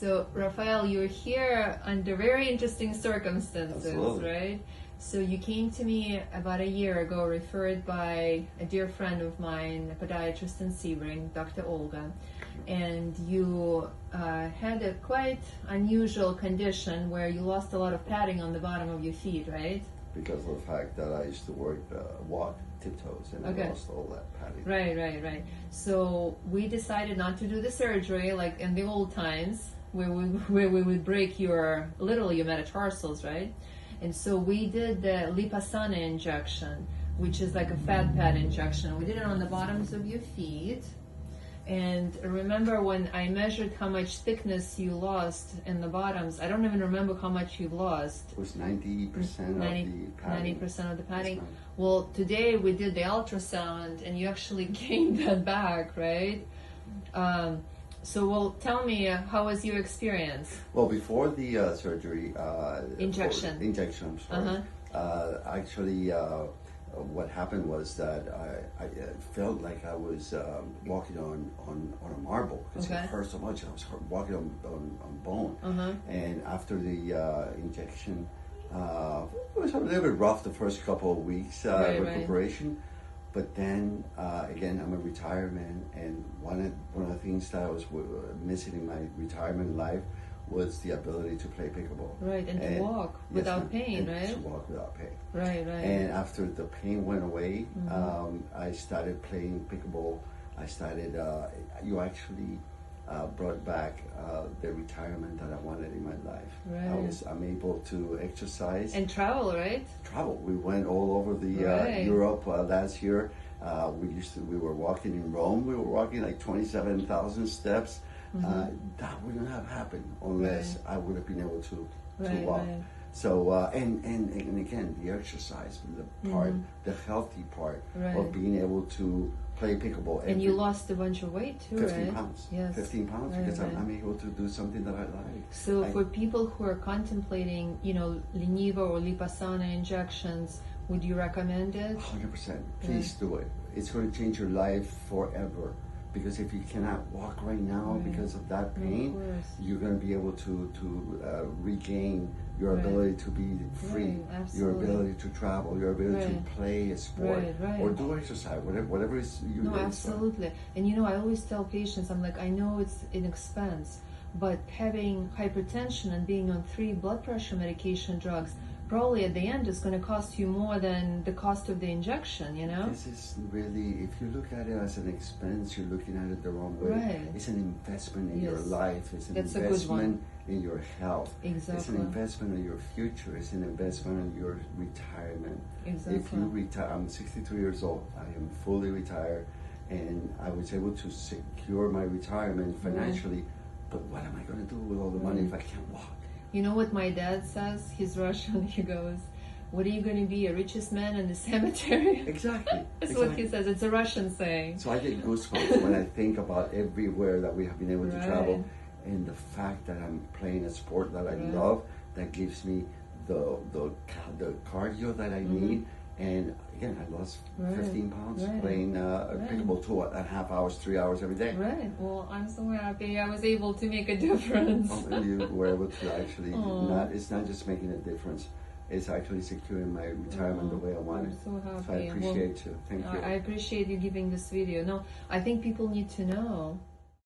So, Rafael, you're here under very interesting circumstances, Absolutely. right? So you came to me about a year ago, referred by a dear friend of mine, a podiatrist in Sebring, Dr. Olga, and you had a quite unusual condition where you lost a lot of padding on the bottom of your feet, right? Because of the fact that I used to walk tiptoes, and I lost all that padding. Right. So we decided not to do the surgery like in the old times, where we would break literally your metatarsals, right? And so we did the Liposana injection, which is like a fat pad injection. We did it on the bottoms of your feet. And remember when I measured how much thickness you lost in the bottoms, I don't even remember how much you lost. It was 90% of the padding. 90% of the padding. Yes, well, today we did the ultrasound and you actually gained that back, right? So tell me, how was your experience? Well, before the surgery, Injection, I'm sorry. Actually, what happened was that I felt like I was walking on a marble because it hurt so much. I was walking on bone. And after the injection, it was a little bit rough the first couple of weeks recuperation. But then again, I'm a retired man, and one of the things that I was missing in my retirement life was the ability to play pickleball. Right, and to walk without pain, right? To walk without pain. Right. And after the pain went away, I started playing pickleball. I started, you actually brought back the retirement that I wanted in my life. Right. I'm able to exercise. And travel, right? Travel. We went all over the Europe last year. We were walking in Rome. We were walking like 27,000 steps. That wouldn't have happened unless I would have been able to walk. So and again, the exercise, the part, the healthy part of being able to play pickleball. And you lost a bunch of weight too, 15 right? pounds. Yes. 15 pounds because I'm able to do something that I like. So for people who are contemplating, Leneva or Liposana injections, would you recommend it? 100%. Please do it. It's going to change your life forever. Because if you cannot walk right now because of that pain, you're going to be able to regain your ability to be free, your ability to travel, your ability to play a sport or do exercise, whatever is you No, absolutely. And I always tell patients, I'm like, I know it's an expense, but having hypertension and being on 3 blood pressure medication drugs, probably at the end is going to cost you more than the cost of the injection, This is really, if you look at it as an expense, you're looking at it the wrong way. It's an investment in your life. It's an investment in your health. Exactly. It's an investment in your future. It's an investment in your retirement. Exactly. If you retire, I'm 63 years old. I am fully retired, and I was able to secure my retirement financially. But what am I going to do with all the money if I can't walk? You know what my dad says? He's Russian. He goes, "What are you going to be, a richest man in the cemetery?" Exactly. That's what he says. It's a Russian saying. So I get goosebumps when I think about everywhere that we have been able to travel, and the fact that I'm playing a sport that I love, that gives me the cardio that I need. And again, I lost 15 pounds playing pickleball 2.5 hours, 3 hours every day. Right. Well, I'm so happy I was able to make a difference. You were able to actually, it's not just making a difference, it's actually securing my retirement the way I want it. I'm so happy. So I appreciate you. Thank you. I appreciate you giving this video. No, I think people need to know.